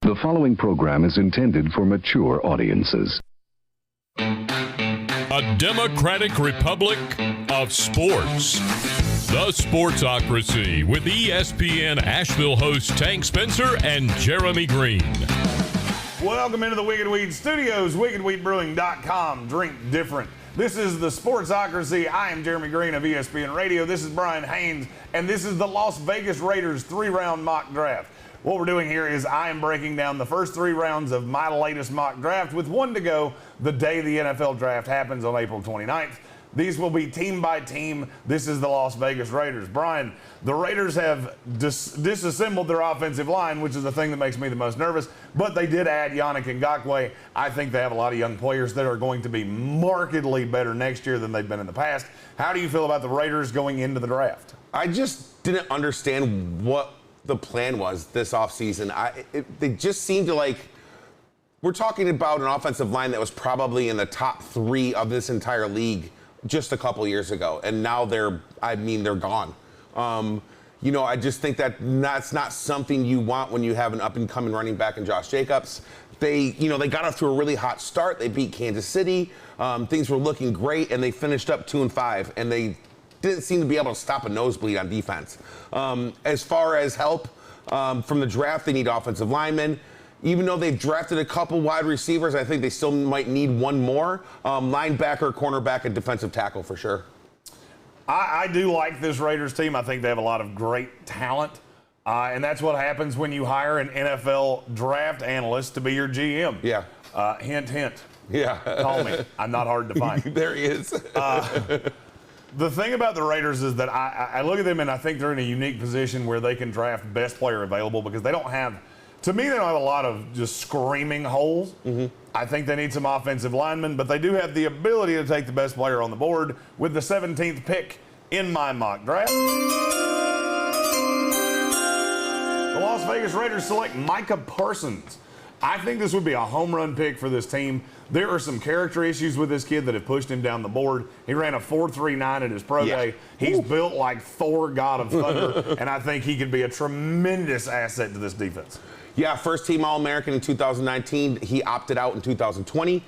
The following program is intended for mature audiences. A democratic republic of sports. The Sportsocracy with ESPN Asheville hosts Tank Spencer and Jeremy Greene. Welcome into the Wicked Weed Studios, wickedweedbrewing.com. Drink different. This is the Sportsocracy. I am Jeremy Greene of ESPN Radio. This is Brian Haynes, and this is the Las Vegas Raiders 3-round mock draft. What we're doing here is I am breaking down the first 3 rounds of my latest mock draft with 1 to go the day the NFL draft happens on April 29th. These will be team by team. This is the Las Vegas Raiders. Brian, the Raiders have disassembled their offensive line, which is the thing that makes me the most nervous, but they did add Yannick Ngakoue. I think they have a lot of young players that are going to be markedly better next year than they've been in the past. How do you feel about the Raiders going into the draft? I just didn't understand what the plan was this offseason. They just seemed to we're talking about an offensive line that was probably in the top 3 of this entire league just a couple years ago, and now they're gone. I just think that's not something you want when you have an up-and-coming running back in Josh Jacobs. They got off to a really hot start. They beat Kansas City. Things were looking great, and they finished up 2-5, and they didn't seem to be able to stop a nosebleed on defense. As far as help from the draft, they need offensive linemen. Even though they've drafted a couple wide receivers, I think they still might need 1 more. Linebacker, cornerback, and defensive tackle for sure. I do like this Raiders team. I think they have a lot of great talent. And that's what happens when you hire an NFL draft analyst to be your GM. Yeah. Hint, hint. Yeah. Call me. I'm not hard to find. There he is. The thing about the Raiders is that I look at them and I think they're in a unique position where they can draft best player available because they don't have, to me, they don't have a lot of just screaming holes. Mm-hmm. I think they need some offensive linemen, but they do have the ability to take the best player on the board with the 17th pick in my mock draft. The Las Vegas Raiders select Micah Parsons. I think this would be a home run pick for this team. There are some character issues with this kid that have pushed him down the board. He ran a 4.39 at his pro day. He's built like Thor, God of Thunder, and I think he could be a tremendous asset to this defense. Yeah, first-team All-American in 2019. He opted out in 2020.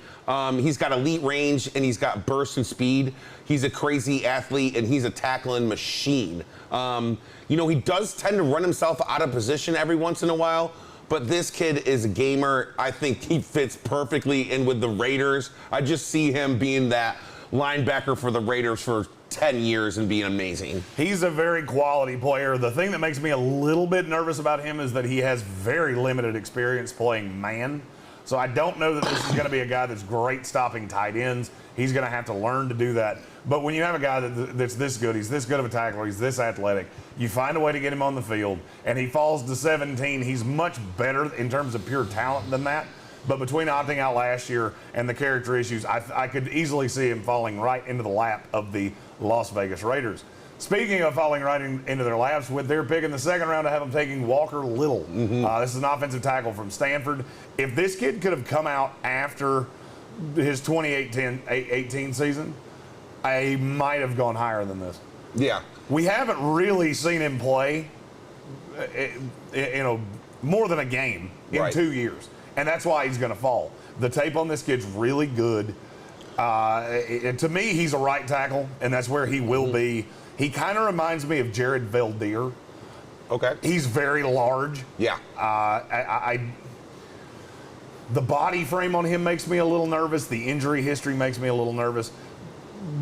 He's got elite range, and he's got burst and speed. He's a crazy athlete, and he's a tackling machine. He does tend to run himself out of position every once in a while, but this kid is a gamer. I think he fits perfectly in with the Raiders. I just see him being that linebacker for the Raiders for 10 years and being amazing. He's a very quality player. The thing that makes me a little bit nervous about him is that he has very limited experience playing man. So I don't know that this is going to be a guy that's great stopping tight ends. He's going to have to learn to do that. But when you have a guy that's this good, he's this good of a tackler, he's this athletic, you find a way to get him on the field, and he falls to 17. He's much better in terms of pure talent than that. But between opting out last year and the character issues, I could easily see him falling right into the lap of the Las Vegas Raiders. Speaking of falling right into their laps, with their pick in the 2nd round, I have them taking Walker Little. Mm-hmm. This is an offensive tackle from Stanford. If this kid could have come out after his 2018 season, I might have gone higher than this. Yeah. We haven't really seen him play, more than a game in 2 years. And that's why he's going to fall. The tape on this kid's really good. To me, he's a right tackle, and that's where he will be. He kind of reminds me of Jared Veldheer. Okay. He's very large. Yeah. The body frame on him makes me a little nervous. The injury history makes me a little nervous.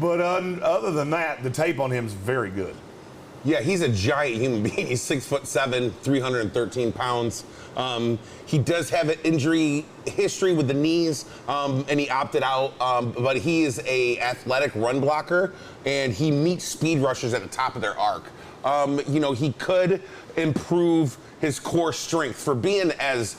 But other than that, the tape on him is very good. Yeah, he's a giant human being. He's 6'7", 313 pounds. He does have an injury history with the knees, and he opted out. But he is a athletic run blocker, and he meets speed rushers at the top of their arc. He could improve his core strength for being as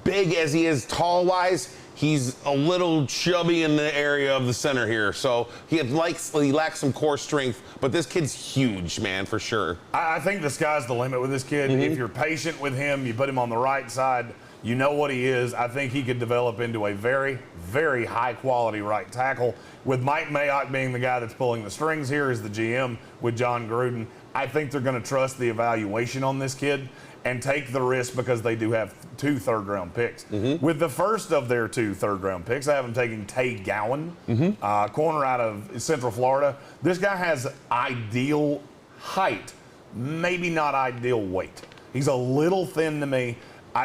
big as he is tall-wise. He's a little chubby in the area of the center here, so he lacks some core strength, but this kid's huge, man, for sure. I think the sky's the limit with this kid. Mm-hmm. If you're patient with him, you put him on the right side, you know what he is. I think he could develop into a very, very high-quality right tackle. With Mike Mayock being the guy that's pulling the strings here as the GM with John Gruden, I think they're going to trust the evaluation on this kid. and take the risk because they do have 2 third-round picks. With the first of their 2 third-round picks, I have them taking Tay Gowan, corner out of Central Florida. This guy has ideal height, maybe not ideal weight. He's a little thin to me.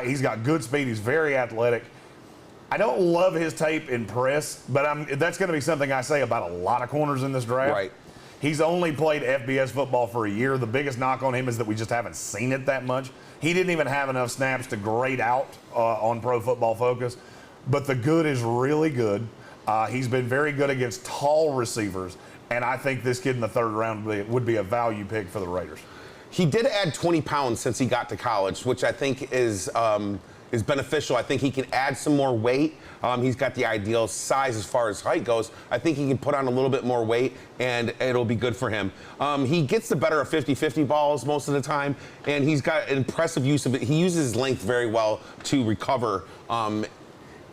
He's got good speed. He's very athletic. I don't love his tape in press, but that's going to be something I say about a lot of corners in this draft. Right. He's only played FBS football for a year. The biggest knock on him is that we just haven't seen it that much. He didn't even have enough snaps to grade out on Pro Football Focus. But the good is really good. He's been very good against tall receivers, and I think this kid in the 3rd round would be a value pick for the Raiders. He did add 20 pounds since he got to college, which I think is beneficial. I think he can add some more weight. He's got the ideal size as far as height goes. I think he can put on a little bit more weight, and it'll be good for him. He gets the better of 50-50 balls most of the time, and he's got an impressive use of it. He uses his length very well to recover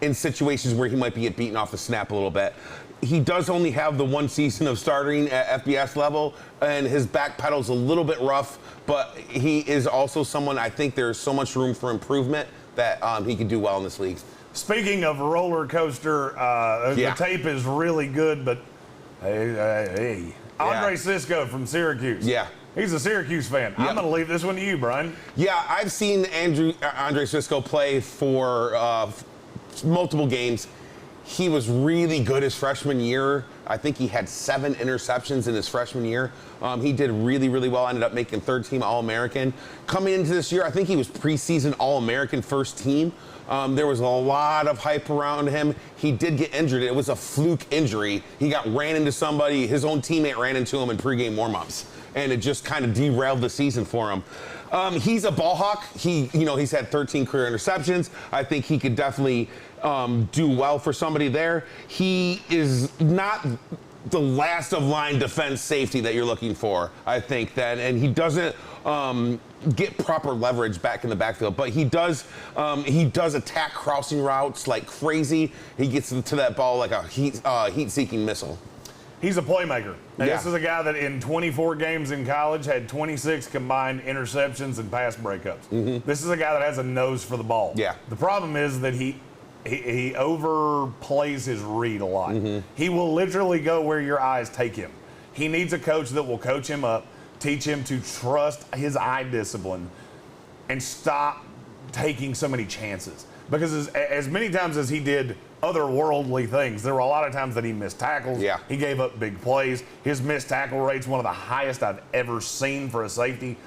in situations where he might get beaten off the snap a little bit. He does only have the 1 season of starting at FBS level, and his back pedal's a little bit rough, but he is also someone I think there's so much room for improvement that he can do well in this league. Speaking of roller coaster, the tape is really good, but hey. Andre Sisco from Syracuse. Yeah. He's a Syracuse fan. Yep. I'm going to leave this one to you, Brian. Yeah, I've seen Andre Sisco play for multiple games. He was really good his freshman year. I think he had 7 interceptions in his freshman year. He did really, really well. Ended up making 3rd-team All-American. Coming into this year, I think he was preseason All-American first team. There was a lot of hype around him. He did get injured. It was a fluke injury. He ran into somebody. His own teammate ran into him in pregame warmups, and it just kind of derailed the season for him. He's a ball hawk. He's had 13 career interceptions. I think he could definitely do well for somebody there. He is not the last of line defense safety that you're looking for, I think, and he doesn't get proper leverage back in the backfield, but he does attack crossing routes like crazy. He gets to that ball like a heat-seeking missile. He's a playmaker. And This is a guy that in 24 games in college had 26 combined interceptions and pass breakups. This is a guy that has a nose for the ball. Yeah. The problem is that he overplays his read a lot. He will literally go where your eyes take him. He needs a coach that will coach him up, teach him to trust his eye discipline, and stop taking so many chances. Because as many times as he did otherworldly things, there were a lot of times that he missed tackles. Yeah. He gave up big plays. His missed tackle rate's one of the highest I've ever seen for a safety.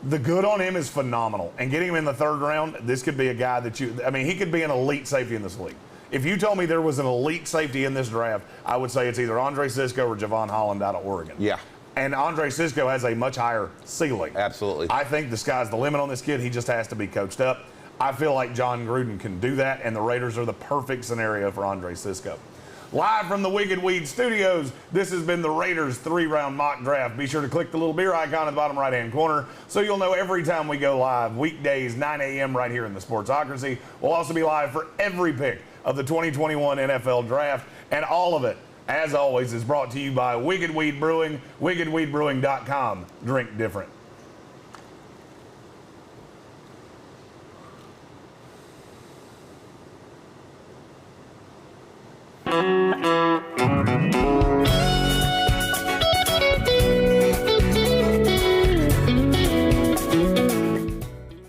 The good on him is phenomenal. And getting him in the 3rd round, this could be a guy that he could be an elite safety in this league. If you told me there was an elite safety in this draft, I would say it's either Andre Sisco or Javon Holland out of Oregon. Yeah. And Andre Sisco has a much higher ceiling. Absolutely. I think the sky's the limit on this kid. He just has to be coached up. I feel like John Gruden can do that, and the Raiders are the perfect scenario for Andre Sisco. Live from the Wicked Weed Studios, this has been the Raiders 3-round mock draft. Be sure to click the little beer icon in the bottom right-hand corner so you'll know every time we go live, weekdays, 9 a.m. right here in the Sportsocracy. We'll also be live for every pick of the 2021 NFL Draft, and all of it, as always, is brought to you by Wicked Weed Brewing, wickedweedbrewing.com. Drink different.